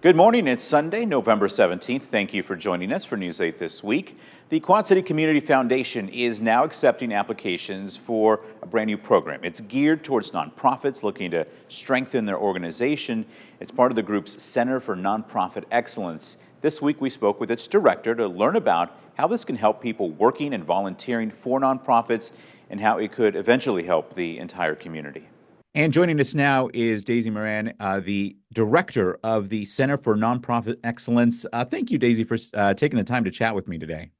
Good morning. It's Sunday, November 17th. Thank you for joining us for News 8 This Week. The Quad City Community Foundation is now accepting applications for a brand new program. It's geared towards nonprofits looking to strengthen their organization. It's part of the group's Center for Nonprofit Excellence. This week we spoke with its director to learn about how this can help people working and volunteering for nonprofits and how it could eventually help the entire community. And joining us now is Daisy Moran, the director of the Center for Nonprofit Excellence. Thank you, Daisy, for taking the time to chat with me today.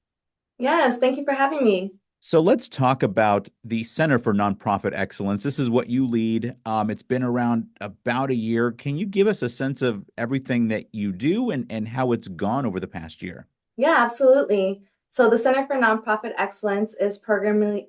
Yes, thank you for having me. So let's talk about the Center for Nonprofit Excellence. This is what you lead. It's been around about a year. Can you give us a sense of everything that you do and how it's gone over the past year? Yeah, absolutely. So the Center for Nonprofit Excellence is programmed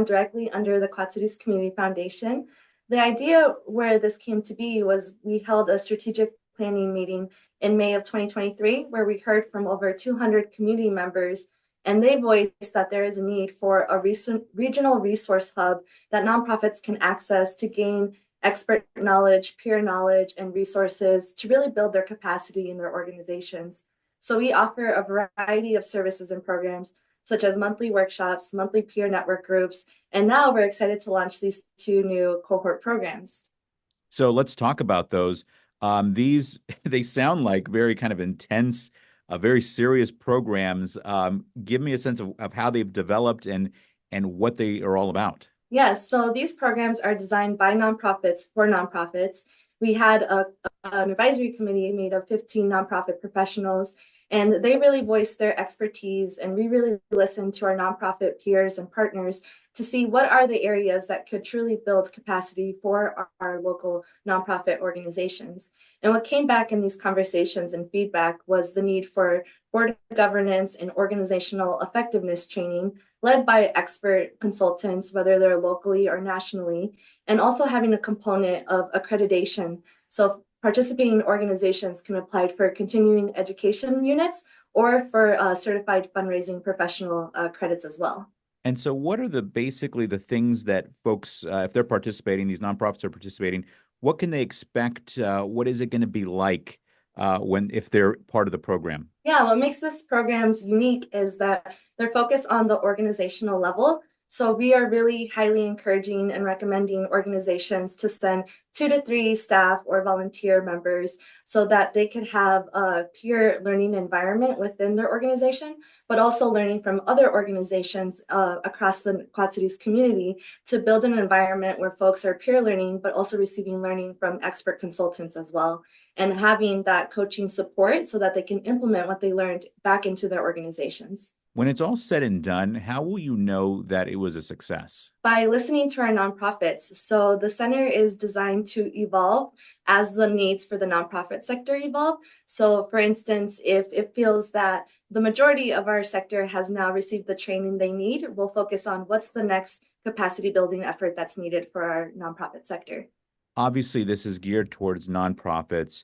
directly under the Quad Cities Community Foundation. The idea where this came to be was we held a strategic planning meeting in May of 2023, where we heard from over 200 community members, and they voiced that there is a need for a recent regional resource hub that nonprofits can access to gain expert knowledge, peer knowledge, and resources to really build their capacity in their organizations. So we offer a variety of services and programs, such as monthly workshops, monthly peer network groups, and now we're excited to launch these two new cohort programs. So let's talk about those. These they sound like very kind of intense, very serious programs. Give me a sense of how they've developed and what they are all about. Yes, so these programs are designed by nonprofits for nonprofits. We had an advisory committee made of 15 nonprofit professionals, and they really voiced their expertise. And we really listened to our nonprofit peers and partners to see what are the areas that could truly build capacity for our local nonprofit organizations. And what came back in these conversations and feedback was the need for board governance and organizational effectiveness training led by expert consultants, whether they're locally or nationally, and also having a component of accreditation. So participating organizations can apply for continuing education units or for certified fundraising professional credits as well. And so, what are basically the things that folks, if they're participating, these nonprofits are participating, what can they expect? What is it going to be like if they're part of the program? Yeah, what makes this programs unique is that they're focused on the organizational level. So we are really highly encouraging and recommending organizations to send 2 to 3 staff or volunteer members so that they could have a peer learning environment within their organization, but also learning from other organizations across the Quad Cities community to build an environment where folks are peer learning, but also receiving learning from expert consultants as well, and having that coaching support so that they can implement what they learned back into their organizations. When it's all said and done, how will you know that it was a success? By listening to our nonprofits. So the center is designed to evolve as the needs for the nonprofit sector evolve. So for instance, if it feels that the majority of our sector has now received the training they need, we'll focus on what's the next capacity building effort that's needed for our nonprofit sector. Obviously, this is geared towards nonprofits,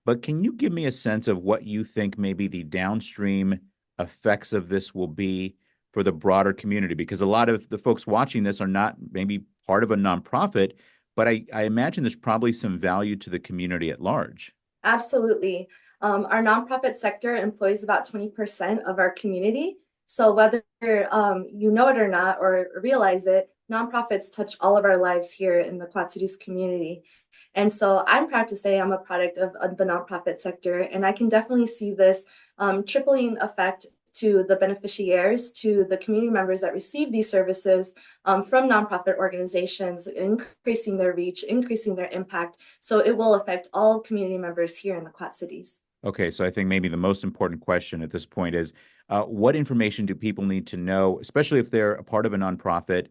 but can you give me a sense of what you think maybe the downstream effects of this will be for the broader community? Because a lot of the folks watching this are not maybe part of a nonprofit, but I imagine there's probably some value to the community at large. Absolutely. Our nonprofit sector employs about 20% of our community. So whether you know it or not or realize it, nonprofits touch all of our lives here in the Quad Cities community. And so I'm proud to say I'm a product of the nonprofit sector, and I can definitely see this tripling effect to the beneficiaries, to the community members that receive these services from nonprofit organizations, increasing their reach, increasing their impact. So it will affect all community members here in the Quad Cities. Okay, so I think maybe the most important question at this point is what information do people need to know, especially if they're a part of a nonprofit?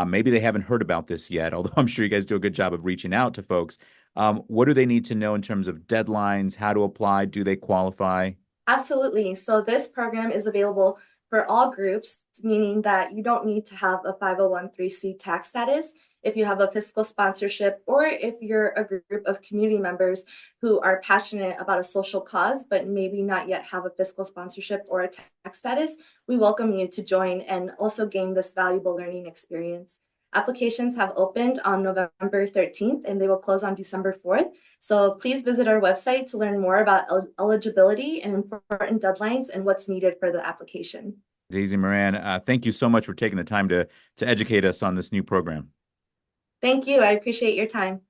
Maybe they haven't heard about this yet, although I'm sure you guys do a good job of reaching out to folks. What do they need to know in terms of deadlines, how to apply, do they qualify? Absolutely. So this program is available for all groups, meaning that you don't need to have a 501(c) tax status if you have a fiscal sponsorship or if you're a group of community members who are passionate about a social cause, but maybe not yet have a fiscal sponsorship or a tax status. We welcome you to join and also gain this valuable learning experience. Applications have opened on November 13th and they will close on December 4th. So please visit our website to learn more about eligibility and important deadlines and what's needed for the application. Daisy Moran, thank you so much for taking the time to educate us on this new program. Thank you. I appreciate your time.